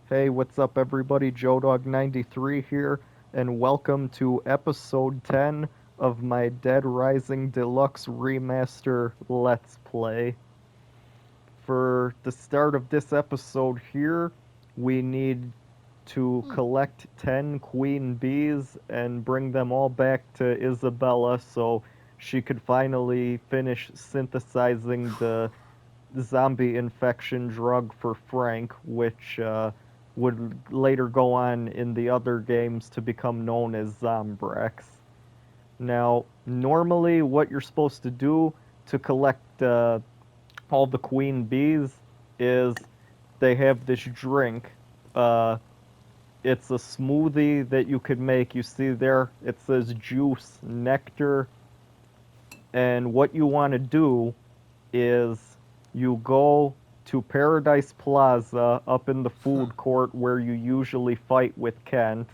Hey, what's up, everybody? JoeDog93 here, and welcome to episode 10 of my Dead Rising Deluxe Remaster Let's Play. For the start of this episode here, we need to collect 10 queen bees and bring them all back to Isabella so she could finally finish synthesizing the zombie infection drug for Frank, which would later go on in the other games to become known as Zombrex. Now, normally, what you're supposed to do to collect all the queen bees is they have this drink. Uh, it's a smoothie that you could make. You see there, it says juice, nectar, and what you want to do is you go to Paradise Plaza up in the food court where you usually fight with Kent,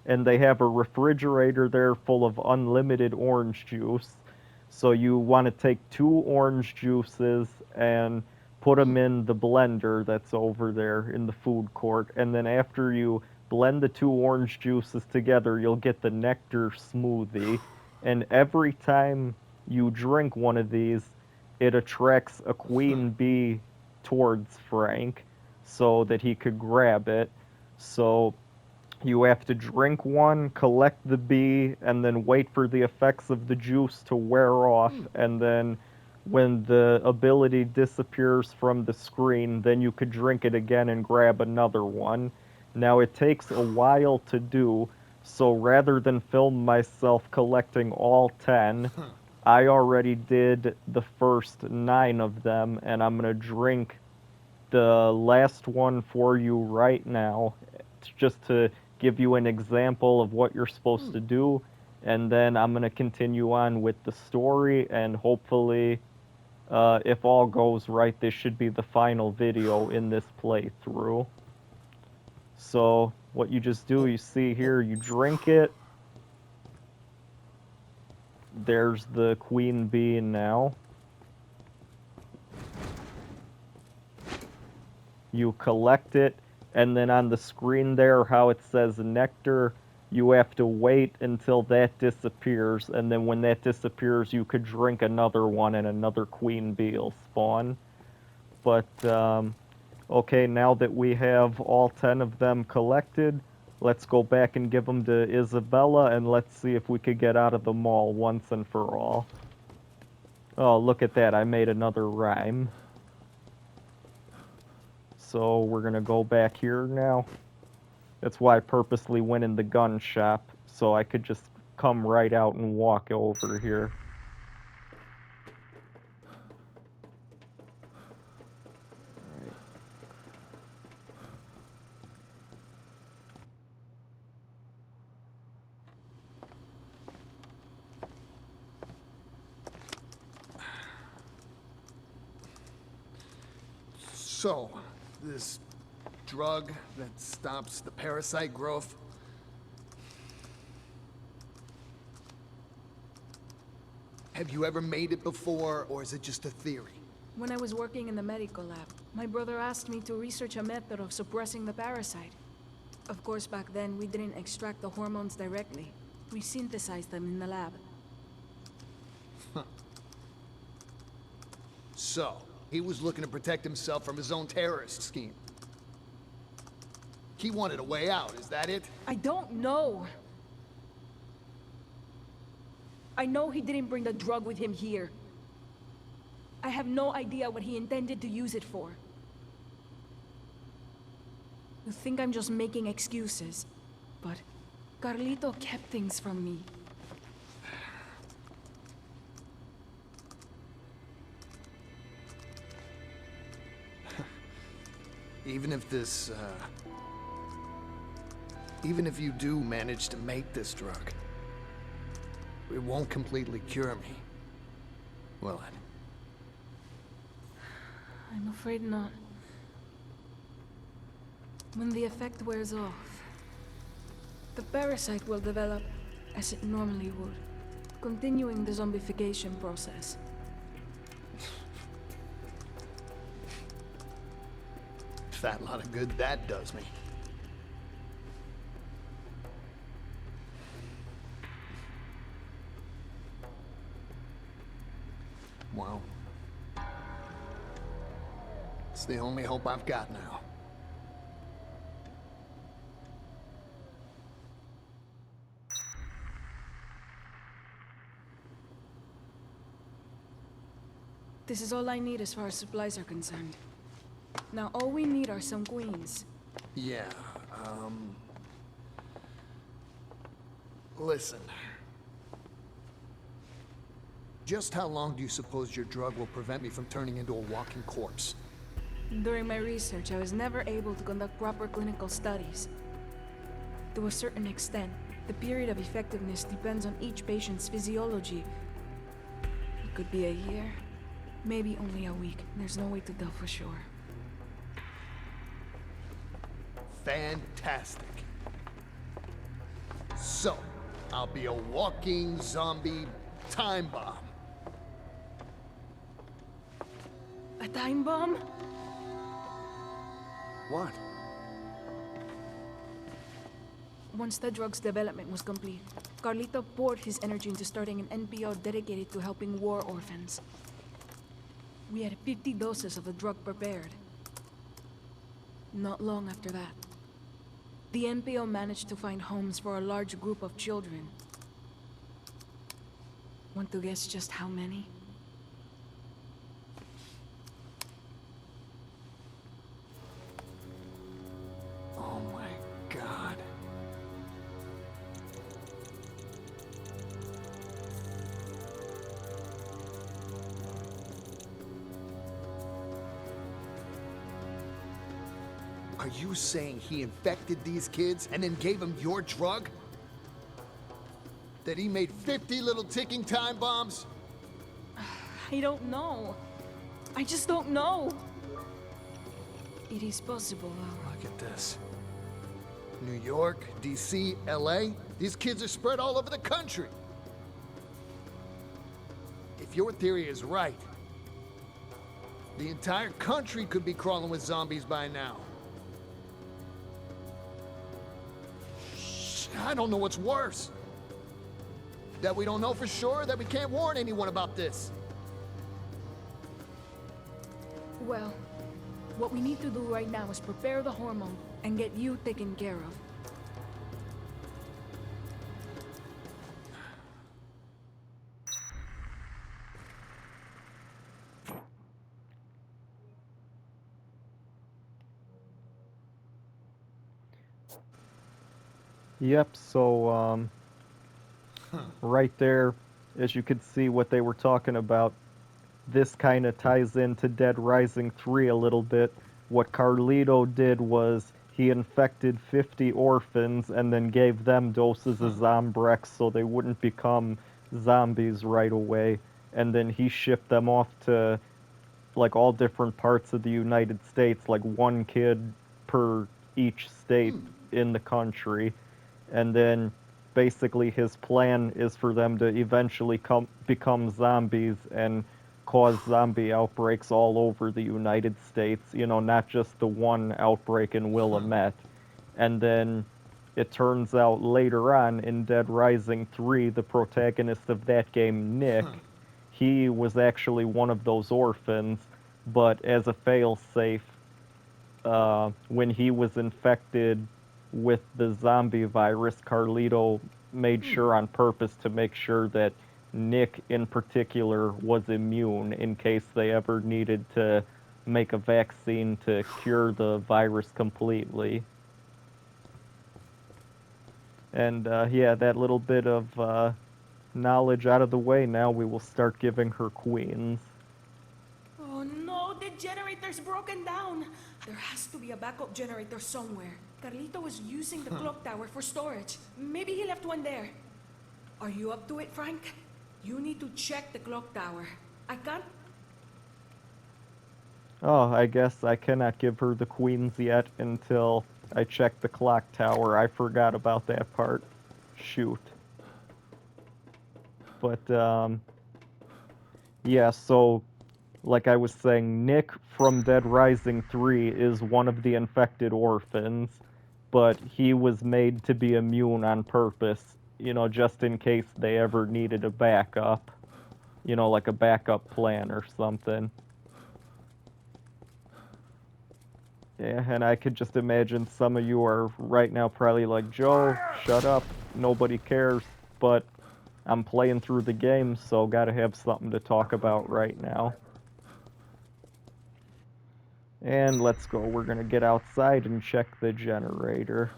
and they have a refrigerator there full of unlimited orange juice. So you want to take two orange juices and put them in the blender that's over there in the food court, and then after you blend the two orange juices together, you'll get the nectar smoothie. And every time you drink one of these, it attracts a queen bee towards Frank so that he could grab it. So you have to drink one, collect the bee, and then wait for the effects of the juice to wear off. And then when the ability disappears from the screen, then you could drink it again and grab another one. Now it takes a while to do, so rather than film myself collecting all 10, I already did the first 9 of them, and I'm gonna drink the last one for you right now, just to give you an example of what you're supposed to do, and then I'm gonna continue on with the story, and hopefully, if all goes right, this should be the final video in this playthrough. So, what you just do, you see here, you drink it. There's the queen bee now. You collect it, and then on the screen there, how it says nectar, you have to wait until that disappears, and then when that disappears, you could drink another one, and another queen bee will spawn. But, okay, now that we have all 10 of them collected, let's go back and give them to Isabella, and let's see if we could get out of the mall once and for all. Oh, look at that, I made another rhyme. So we're gonna go back here now. That's why I purposely went in the gun shop, so I could just come right out and walk over here. So, this drug that stops the parasite growth. Have you ever made it before, or is it just a theory? When I was working in the medical lab, my brother asked me to research a method of suppressing the parasite. Of course, back then, we didn't extract the hormones directly. We synthesized them in the lab. So, he was looking to protect himself from his own terrorist scheme. He wanted a way out, is that it? I don't know. I know he didn't bring the drug with him here. I have no idea what he intended to use it for. You think I'm just making excuses, but Carlito kept things from me. Even if this, even if you do manage to make this drug, it won't completely cure me, will it? I'm afraid not. When the effect wears off, the parasite will develop as it normally would, continuing the zombification process. Fat lot of good that does me. Well, it's the only hope I've got now. This is all I need as far as supplies are concerned. Now all we need are some queens. Yeah, listen. Just how long do you suppose your drug will prevent me from turning into a walking corpse? During my research, I was never able to conduct proper clinical studies. To a certain extent, the period of effectiveness depends on each patient's physiology. It could be a year, maybe only a week. There's no way to tell for sure. Fantastic. So, I'll be a walking zombie time bomb. A time bomb? What? Once the drug's development was complete, Carlito poured his energy into starting an NPO dedicated to helping war orphans. We had 50 doses of the drug prepared. Not long after that, the NPO managed to find homes for a large group of children. Want to guess just how many? Oh my God. Are you saying he infected these kids and then gave them your drug? That he made 50 little ticking time bombs? I don't know. I just don't know. It is possible, though. Look at this. New York, DC, LA, these kids are spread all over the country. If your theory is right, the entire country could be crawling with zombies by now. I don't know what's worse. That we don't know for sure, that we can't warn anyone about this. Well, what we need to do right now is prepare the hormone and get you taken care of. Yep, so, right there, as you could see what they were talking about, this kind of ties into Dead Rising 3 a little bit. What Carlito did was he infected 50 orphans and then gave them doses of Zombrex so they wouldn't become zombies right away. And then he shipped them off to, like, all different parts of the United States, like one kid per each state in the country. And then basically his plan is for them to eventually become zombies and cause zombie outbreaks all over the United States, you know, not just the one outbreak in Willamette. And then it turns out later on in Dead Rising 3, the protagonist of that game, Nick, he was actually one of those orphans, but as a failsafe, when he was infected with the zombie virus, Carlito made sure on purpose to make sure that Nick in particular was immune in case they ever needed to make a vaccine to cure the virus completely. And yeah, that little bit of knowledge out of the way, now we will start giving her queens. Oh no, the generator's broken down. There has to be a backup generator somewhere. Carlito was using the clock tower for storage. Maybe he left one there. Are you up to it, Frank? You need to check the clock tower. I can't... Oh, I guess I cannot give her the queens yet until I check the clock tower. I forgot about that part. Shoot. But, yeah, so, like I was saying, Nick from Dead Rising 3 is one of the infected orphans, but he was made to be immune on purpose, you know, just in case they ever needed a backup. You know, like a backup plan or something. Yeah, and I could just imagine some of you are right now probably like, Joe, shut up, nobody cares, but I'm playing through the game, so gotta have something to talk about right now. And let's go, we're gonna get outside and check the generator.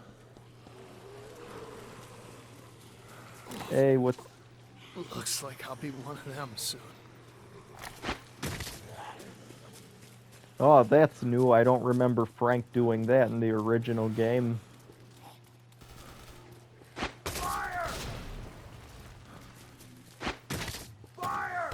Hey, what? Looks like I'll be one of them soon. Oh, that's new. I don't remember Frank doing that in the original game. Fire! Fire!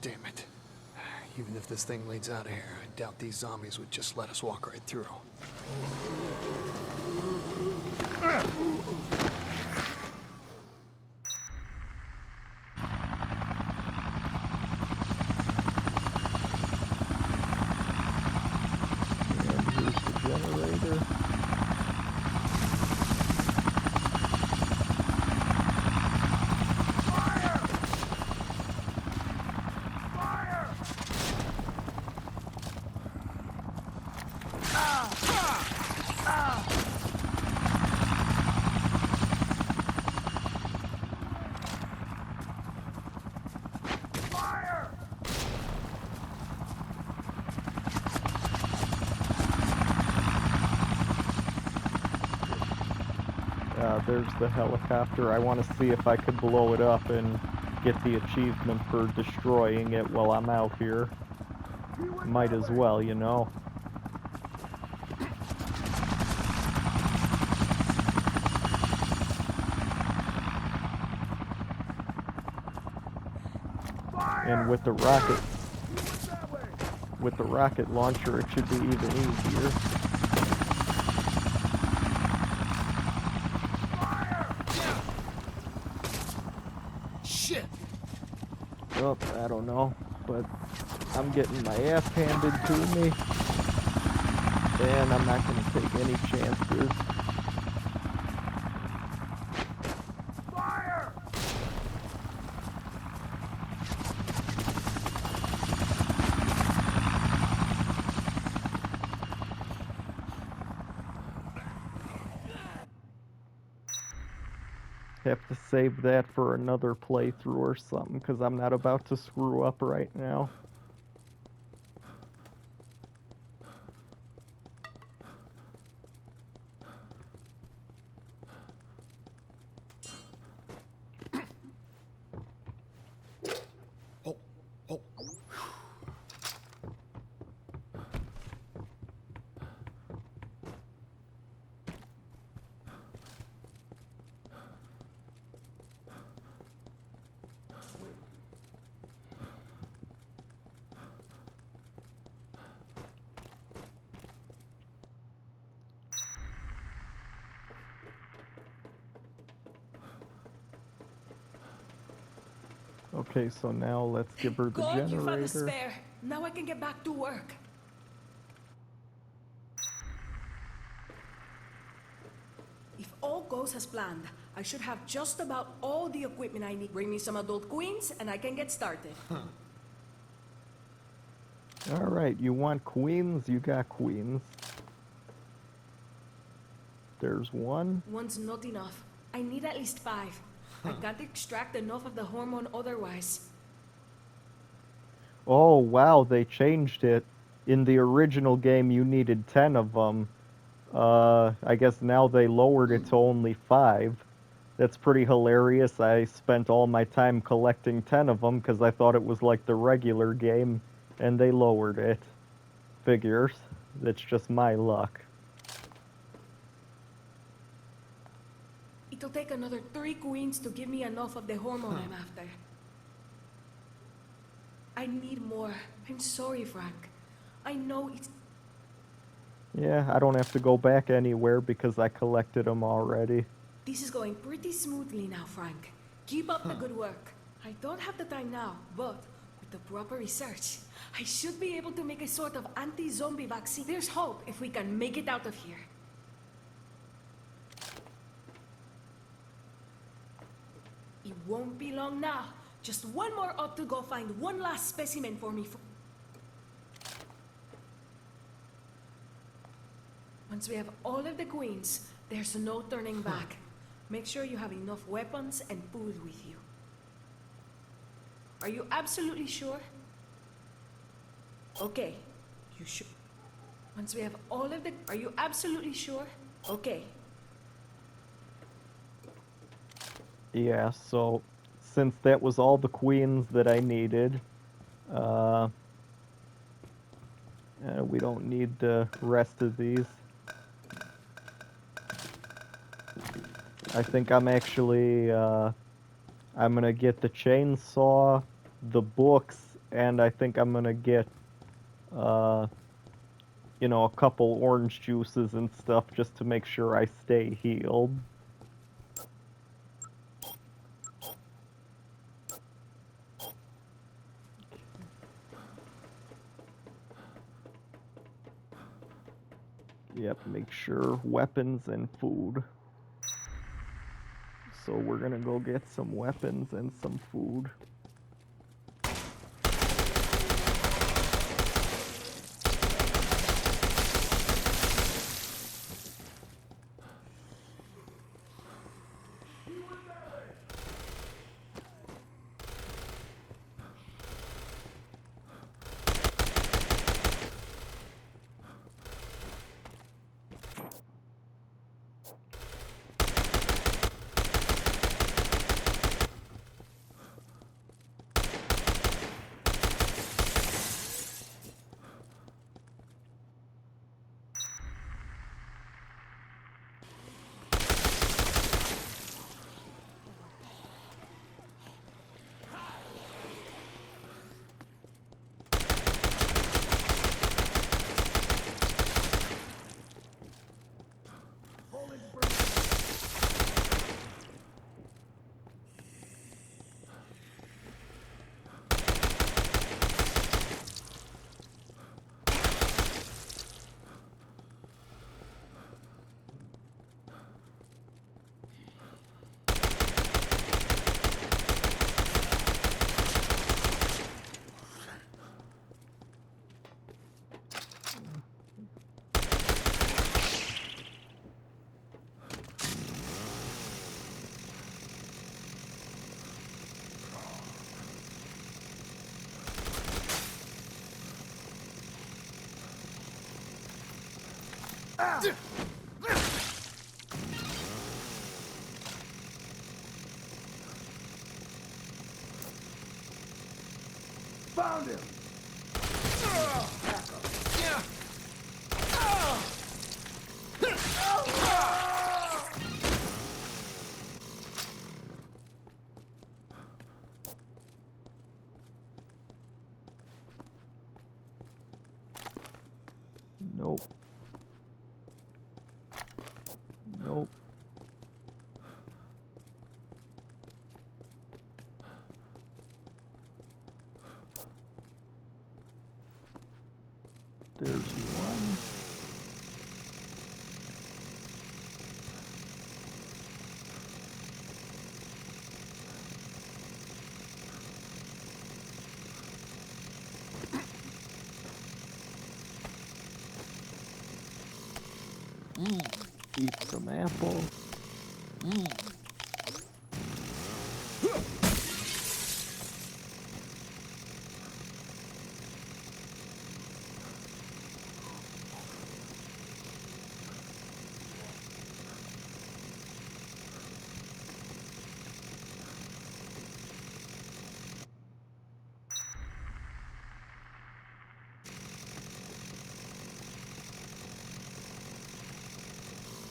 Damn it. Even if this thing leads out of here, I doubt these zombies would just let us walk right through. And here's the generator. There's the helicopter. I want to see if I could blow it up and get the achievement for destroying it while I'm out here. Might as well, you know. And with the rocket launcher, it should be even easier. Shit! Oh, I don't know, but I'm getting my ass handed to me, and I'm not going to take any chances. Fire! Have to save that for another playthrough or something, because I'm not about to screw up right now. Oh, oh. Okay, so now let's give her the God, you found the generator. spare. Now I can get back to work. If all goes as planned, I should have just about all the equipment I need. Bring me some adult queens, and I can get started. Alright, you want queens? You got queens. There's one. One's not enough. I need at least 5. I can't extract enough of the hormone otherwise. Oh, wow, they changed it. In the original game, you needed 10 of them. I guess now they lowered it to only 5. That's pretty hilarious. I spent all my time collecting 10 of them because I thought it was like the regular game, and they lowered it. Figures. That's just my luck. It'll take another 3 queens to give me enough of the hormone I'm after. I need more. I'm sorry, Frank. I know it's... Yeah, I don't have to go back anywhere because I collected them already. This is going pretty smoothly now, Frank. Keep up the good work. I don't have the time now, but with the proper research, I should be able to make a sort of anti-zombie vaccine. There's hope if we can make it out of here. It won't be long now. Just one more up to go find one last specimen for me. Once we have all of the queens, there's no turning back. Make sure you have enough weapons and food with you. Are you absolutely sure? Okay, you sure? Once we have all of the... Are you absolutely sure? Okay. Yeah, so since that was all the queens that I needed, we don't need the rest of these. I think I'm actually, I'm gonna get the chainsaw, the books, and I think I'm gonna get, you know, a couple orange juices and stuff just to make sure I stay healed. Yep, make sure weapons and food. So we're gonna go get some weapons and some food. Found him! Nope. Nope. There's one. Eat some apples.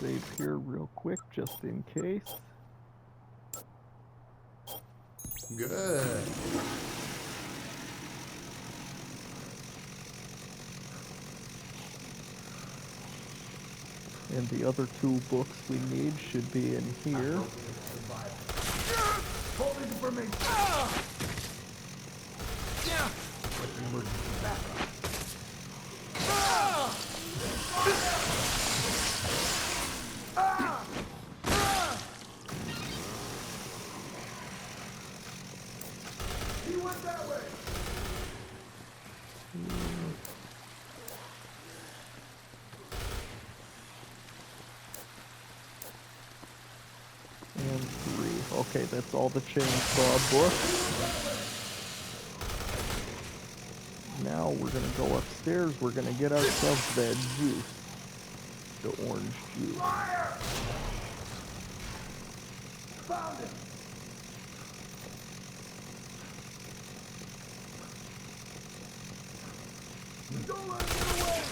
save here real quick, just in case. Good. And the other 2 books we need should be in here. Holding for me. With emergency backup. He went that way. And 3. Okay, that's all the chainsaw books. Now we're gonna go upstairs. We're gonna get ourselves that juice. The orange juice. Fire! Found him. Don't let him get away.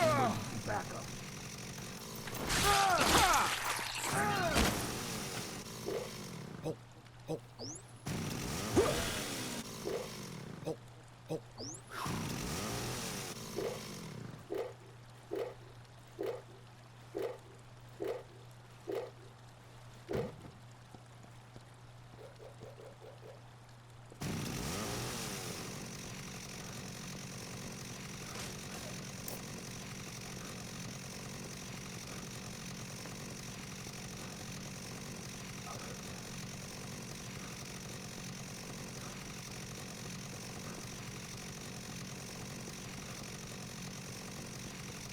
Emergency backup.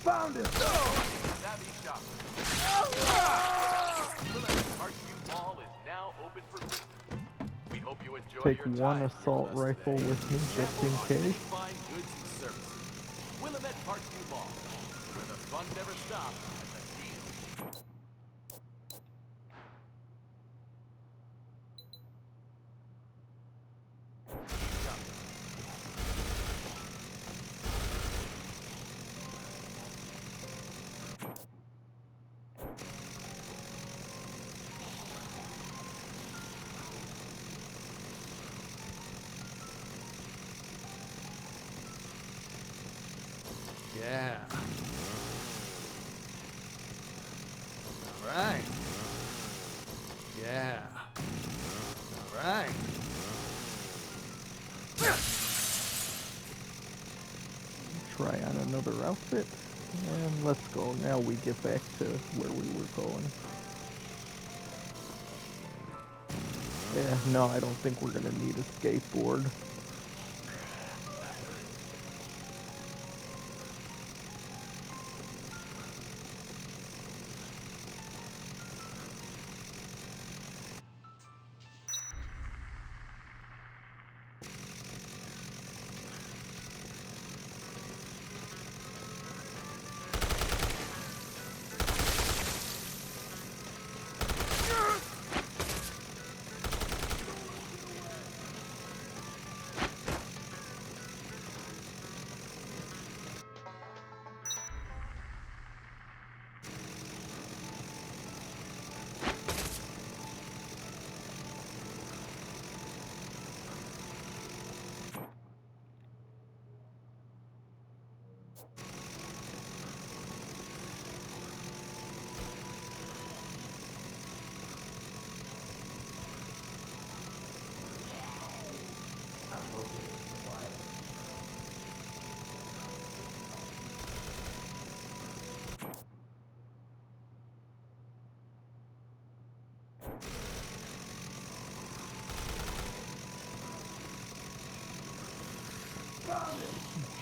Found him! Savvy shopper. Willamette Part 2 Mall is now open for business. We hope you enjoy Take your one time assault here with us rifle today. with me just in Sample on case. fine goods and services. Willamette Part 2 Mall, where the fun never stops and the deals. Yeah. All right. Yeah. All right. Try on another outfit. And let's go. Now we get back to where we were going. Yeah, no, I don't think we're gonna need a skateboard.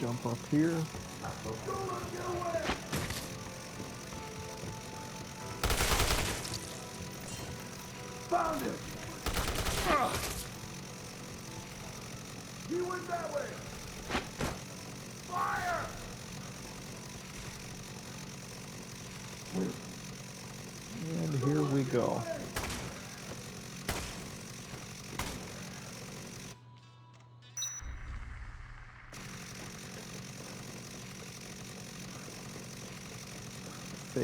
Jump up here. Found him! He went that way! Fire! And here we go.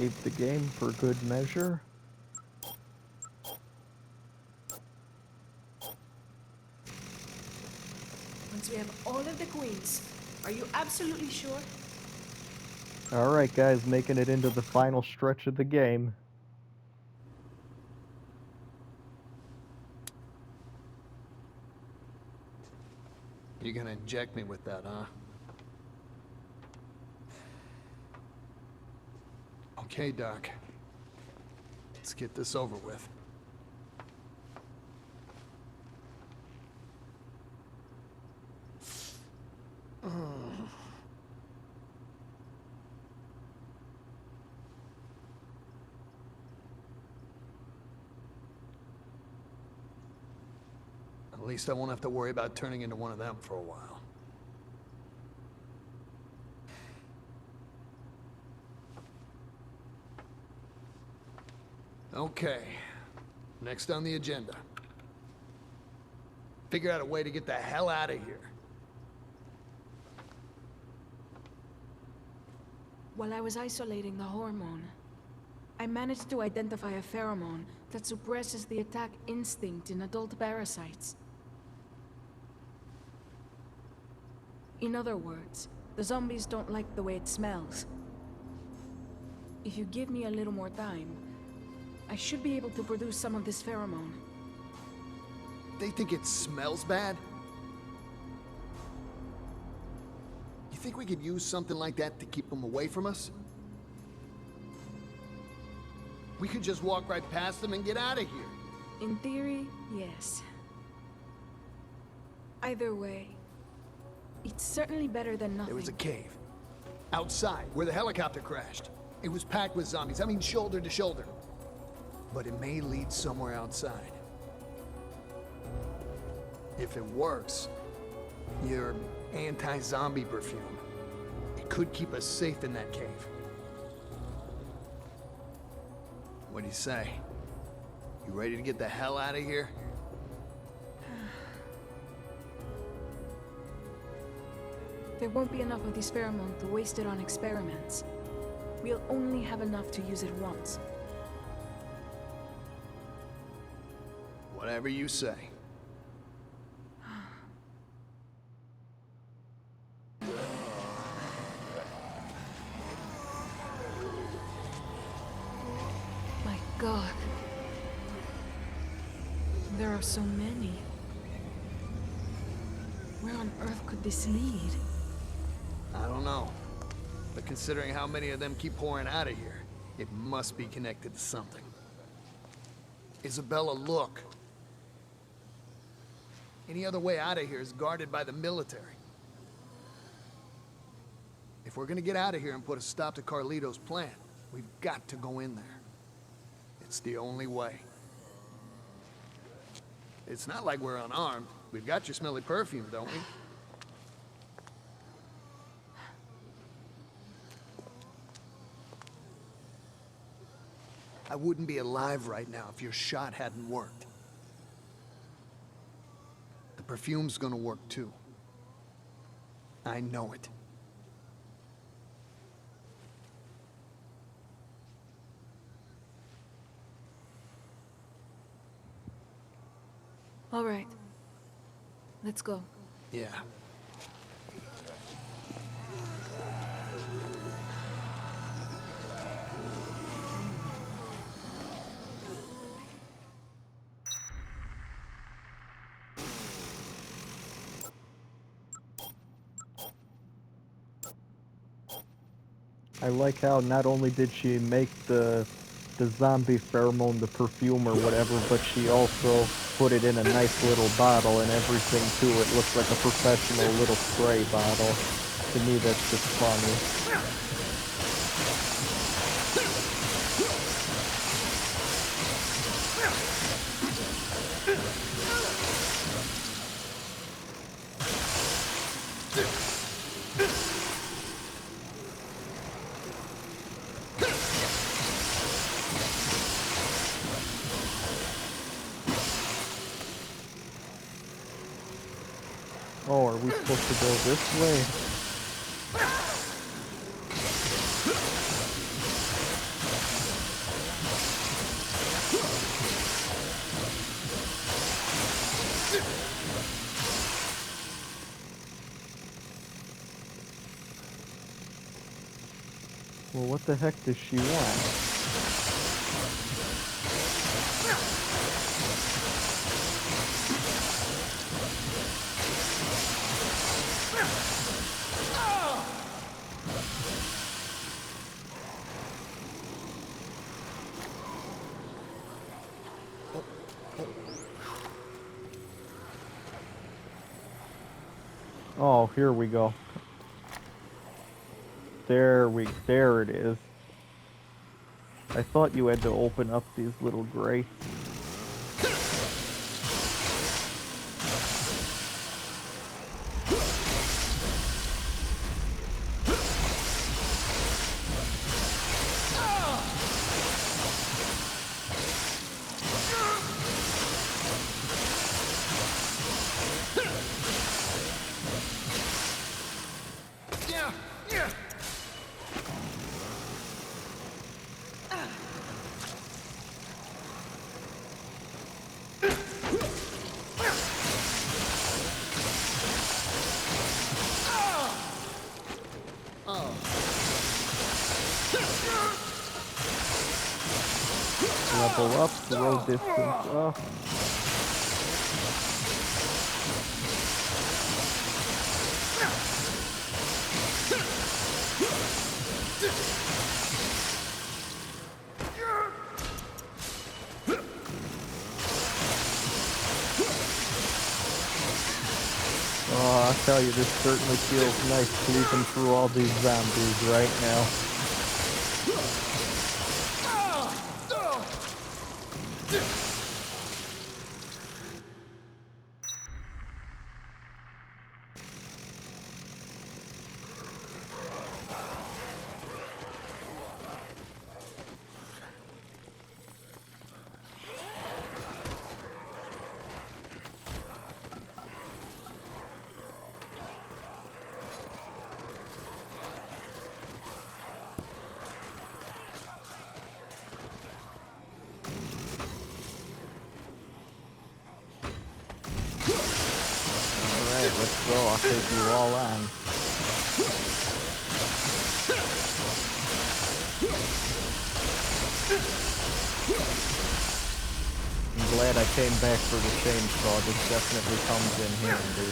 save the game for good measure. Once we have all of the queens, are you absolutely sure? Alright guys, making it into the final stretch of the game. You're gonna inject me with that, huh? Okay, Doc. Let's get this over with. At least I won't have to worry about turning into one of them for a while. Okay. Next on the agenda. Figure out a way to get the hell out of here. While I was isolating the hormone, I managed to identify a pheromone that suppresses the attack instinct in adult parasites. In other words, the zombies don't like the way it smells. If you give me a little more time, I should be able to produce some of this pheromone. They think it smells bad? You think we could use something like that to keep them away from us? We could just walk right past them and get out of here. In theory, yes. Either way, it's certainly better than nothing. There was a cave. Outside, where the helicopter crashed. It was packed with zombies, I mean shoulder to shoulder. But it may lead somewhere outside. If it works, your anti-zombie perfume, it could keep us safe in that cave. What do you say? You ready to get the hell out of here? There won't be enough of this pheromone to waste it on experiments. We'll only have enough to use it once. Whatever you say. My God. There are so many. Where on earth could this lead? I don't know. But considering how many of them keep pouring out of here, it must be connected to something. Isabella, look. Any other way out of here is guarded by the military. If we're gonna get out of here and put a stop to Carlito's plan, we've got to go in there. It's the only way. It's not like we're unarmed. We've got your smelly perfume, don't we? I wouldn't be alive right now if your shot hadn't worked. The perfume's gonna work too. I know it. All right. Let's go. Yeah. I like how not only did she make the zombie pheromone, the perfume or whatever, but she also put it in a nice little bottle and everything too. It looks like a professional little spray bottle. To me, that's just funny. Oh, are we supposed to go this way? Well, what the heck does she want? Oh, here we go. There it is. I thought you had to open up these little grates. Level up, throw distance up. Oh, I tell you, this certainly feels nice sleeping through all these zombies right now. Alright, let's go. I'll take you all on. I'm glad I came back for the chainsaw. This definitely comes in handy.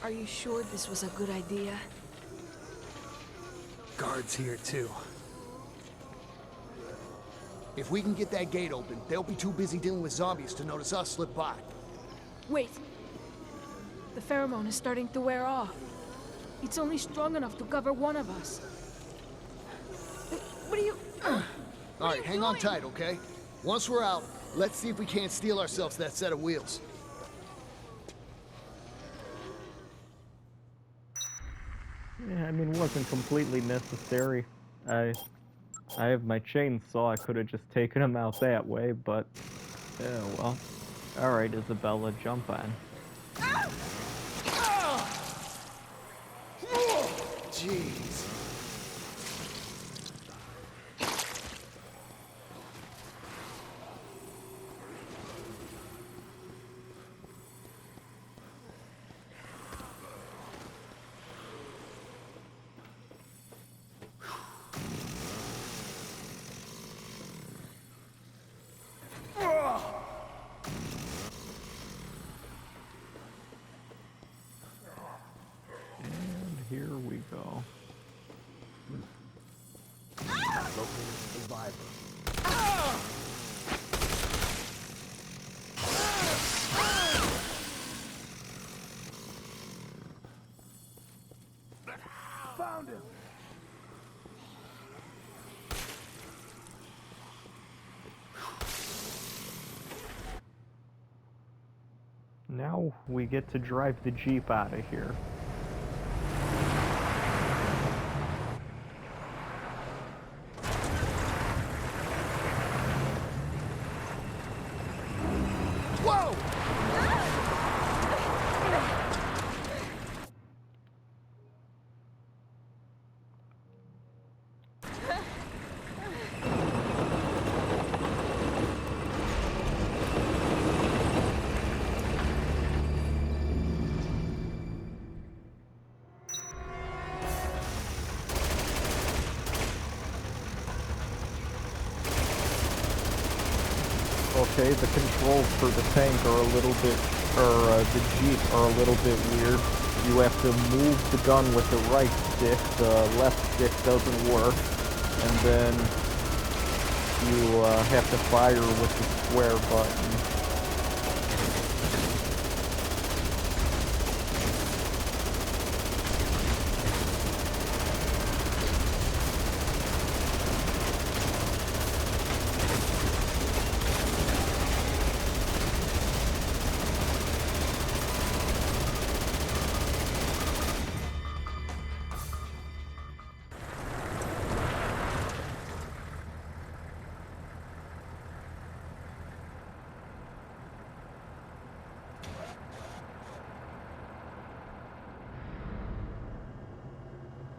Are you sure this was a good idea? Guards here, too. If we can get that gate open, they'll be too busy dealing with zombies to notice us slip by. Wait. The pheromone is starting to wear off. It's only strong enough to cover one of us. What are you... All right, hang on tight, okay? Once we're out, let's see if we can't steal ourselves that set of wheels. Yeah, I mean, it wasn't completely necessary. I have my chainsaw. I could have just taken him out that way, but yeah, well. All right, Isabella, jump on. Jeez. And here we go. Locating survivor. Found him! Now we get to drive the Jeep out of here. Whoa! Okay, the controls for the tank are a little bit, or the Jeep are a little bit weird. You have to move the gun with the right stick, the left stick doesn't work, and then you have to fire with the square button.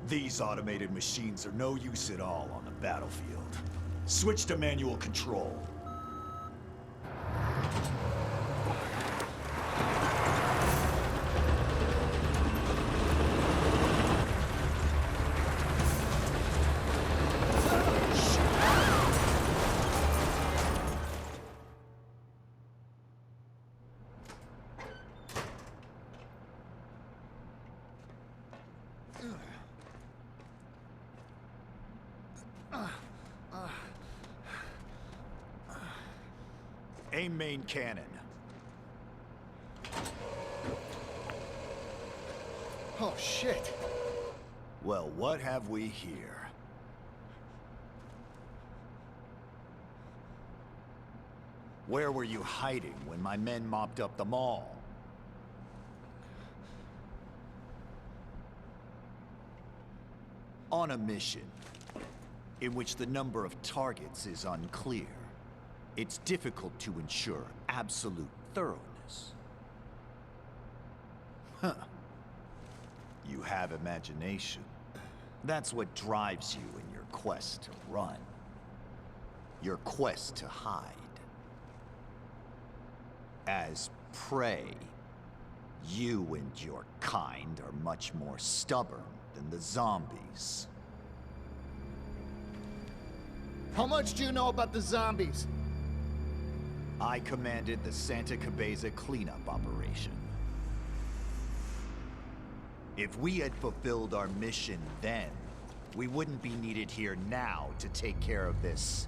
These automated machines are no use at all on the battlefield. Switch to manual control. Aim main cannon. Oh, shit. Well, what have we here? Where were you hiding when my men mopped up the mall? On a mission, in which the number of targets is unclear, it's difficult to ensure absolute thoroughness. Huh. You have imagination. That's what drives you in your quest to run. Your quest to hide. As prey, you and your kind are much more stubborn than the zombies. How much do you know about the zombies? I commanded the Santa Cabeza cleanup operation. If we had fulfilled our mission then, we wouldn't be needed here now to take care of this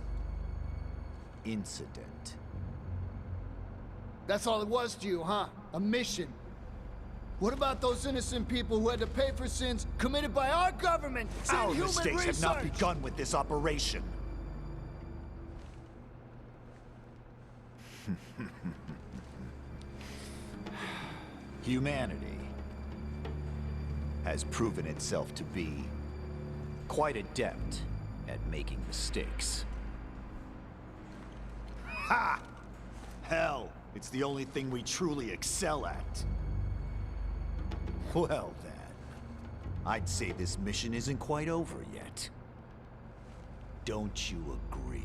incident. That's all it was to you, huh? A mission. What about those innocent people who had to pay for sins committed by our government? Our human mistakes have not research? begun with this operation. Humanity has proven itself to be quite adept at making mistakes. Ha! Hell, it's the only thing we truly excel at. Well then, I'd say this mission isn't quite over yet. Don't you agree?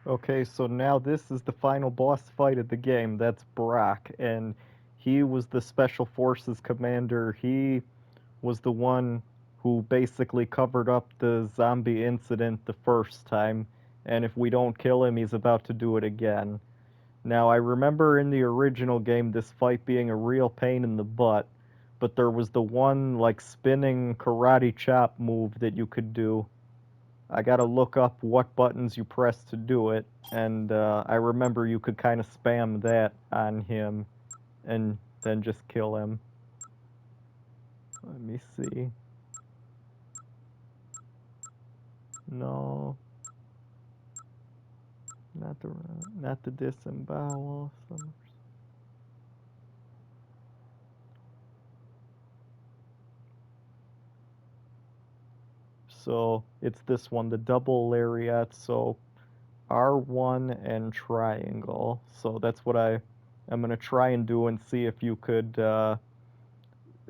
Okay, so now this is the final boss fight of the game. That's Brock, and he was the Special Forces commander. He was the one who basically covered up the zombie incident the first time, and if we don't kill him, he's about to do it again. Now, I remember in the original game this fight being a real pain in the butt, but there was the one, like, spinning karate chop move that you could do. I gotta look up what buttons you press to do it, and I remember you could kind of spam that on him and then just kill him. Let me see. No, not the disembowel. So it's this one, the double lariat. So R1 and triangle. So that's what I'm gonna try and do and see if you could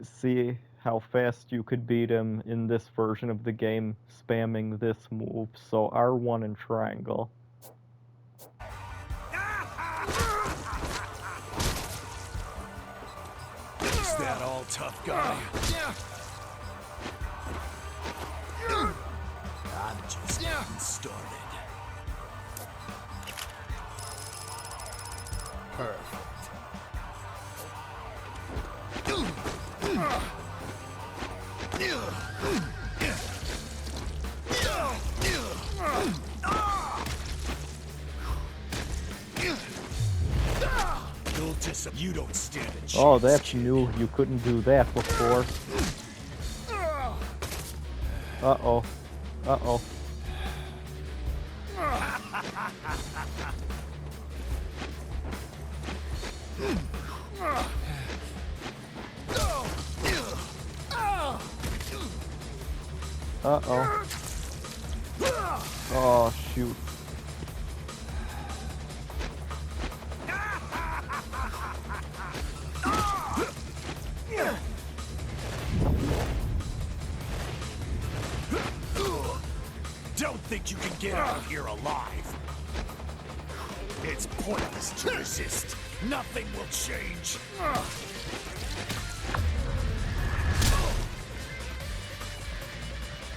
see how fast you could beat him in this version of the game spamming this move. So R1 and triangle. Is that all, tough guy? I'm just getting started. Perfect. You don't stand a chance. Oh, that's new. You couldn't do that before. Uh-oh. Uh-oh. Uh-oh. Oh, shoot. Don't think you can get out of here alive. It's pointless to resist. Nothing will change.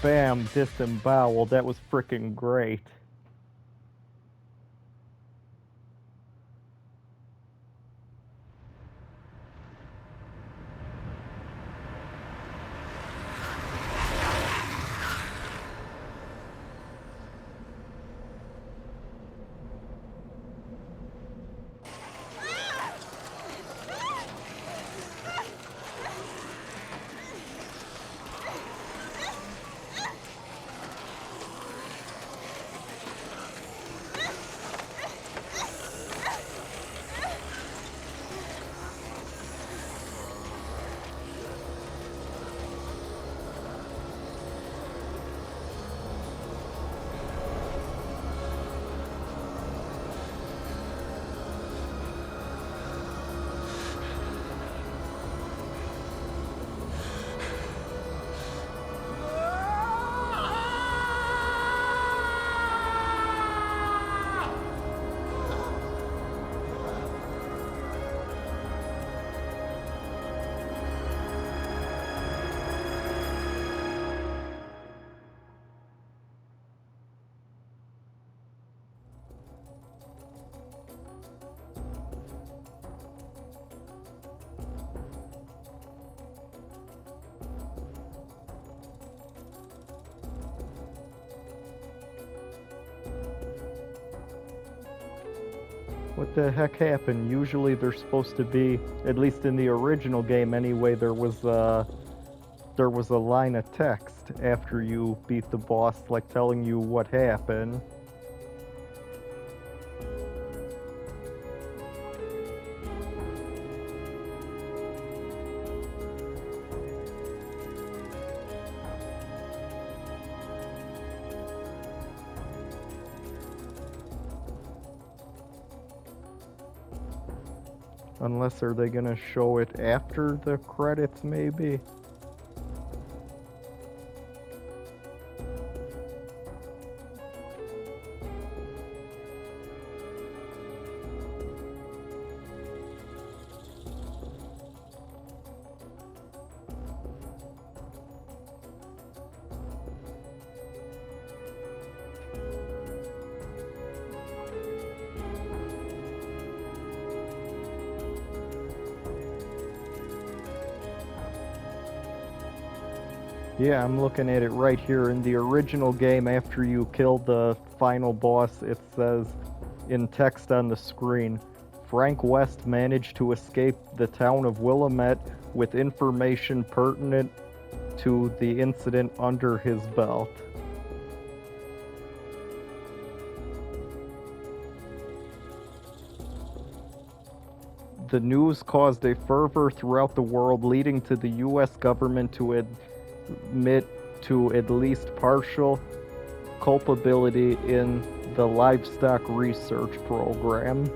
Bam, disembowel. That was frickin' great. What the heck happened? Usually there's supposed to be, at least in the original game anyway, there was a line of text after you beat the boss, like telling you what happened. Unless, are they gonna show it after the credits, maybe? Yeah, I'm looking at it right here. In the original game, after you kill the final boss, it says in text on the screen, Frank West managed to escape the town of Willamette with information pertinent to the incident under his belt. The news caused a fervor throughout the world, leading to the US government to admit to at least partial culpability in the livestock research program.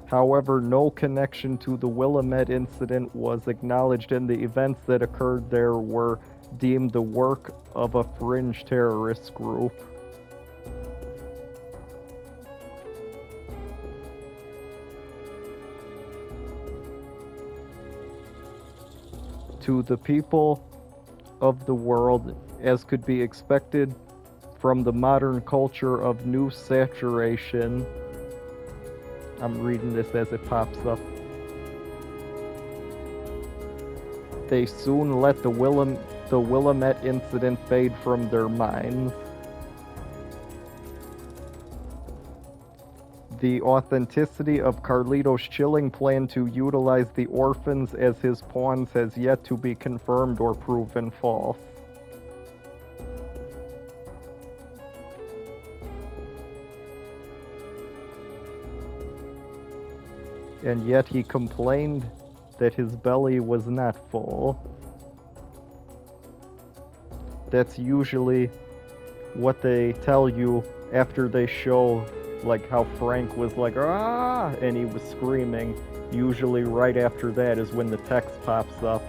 However, no connection to the Willamette incident was acknowledged, and the events that occurred there were deemed the work of a fringe terrorist group. To the people of the world, as could be expected from the modern culture of news saturation. I'm reading this as it pops up. They soon let the Willamette incident fade from their minds. The authenticity of Carlito's chilling plan to utilize the orphans as his pawns has yet to be confirmed or proven false. And yet he complained that his belly was not full. That's usually what they tell you after they show, like, how Frank was like, ah, and he was screaming. Usually right after that is when the text pops up.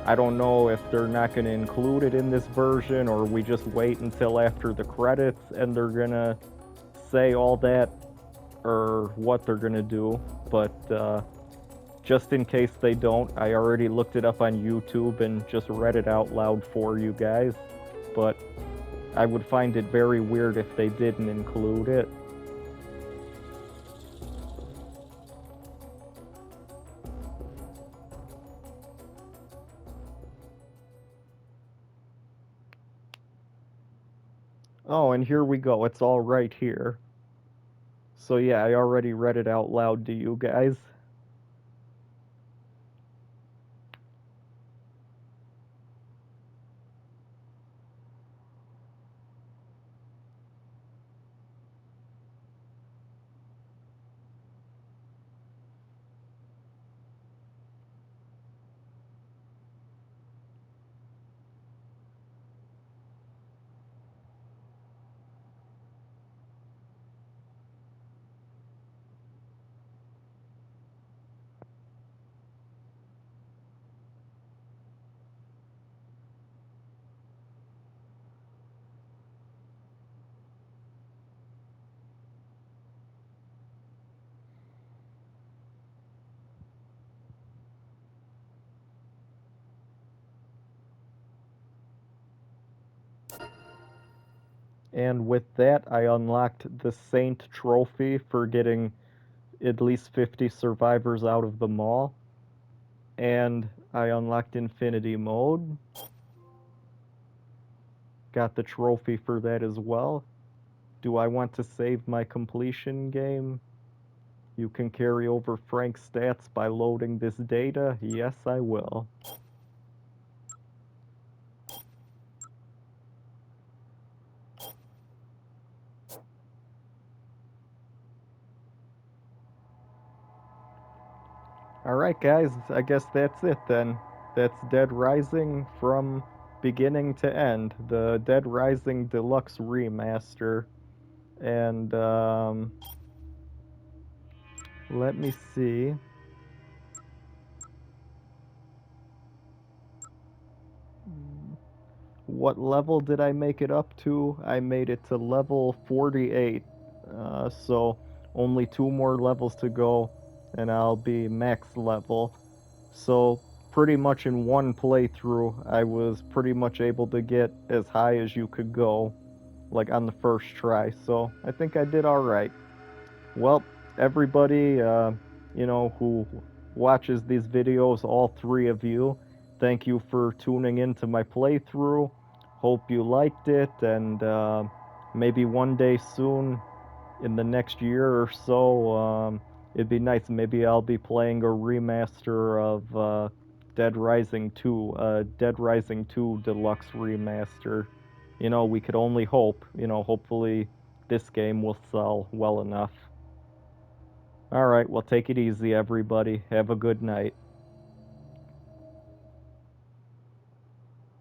I don't know if they're not going to include it in this version, or we just wait until after the credits and they're going to say all that, or what they're going to do. But just in case they don't, I already looked it up on YouTube and just read it out loud for you guys. But I would find it very weird if they didn't include it. Oh, and here we go. It's all right here. So yeah, I already read it out loud to you guys. And with that, I unlocked the Saint trophy for getting at least 50 survivors out of the mall. And I unlocked Infinity Mode. Got the trophy for that as well. Do I want to save my completion game? You can carry over Frank's stats by loading this data. Yes, I will. Alright guys, I guess that's it then. That's Dead Rising from beginning to end. The Dead Rising Deluxe Remaster. And, let me see. What level did I make it up to? I made it to level 48. So only 2 more levels to go, and I'll be max level. So pretty much in one playthrough, I was pretty much able to get as high as you could go, like on the first try. So I think I did alright. Well, everybody, who watches these videos, all three of you, thank you for tuning in to my playthrough. Hope you liked it, and maybe one day soon, in the next year or so, it'd be nice. Maybe I'll be playing a remaster of Dead Rising 2, Dead Rising 2 Deluxe Remaster. We could only hope. Hopefully this game will sell well enough. Alright, well, take it easy, everybody. Have a good night.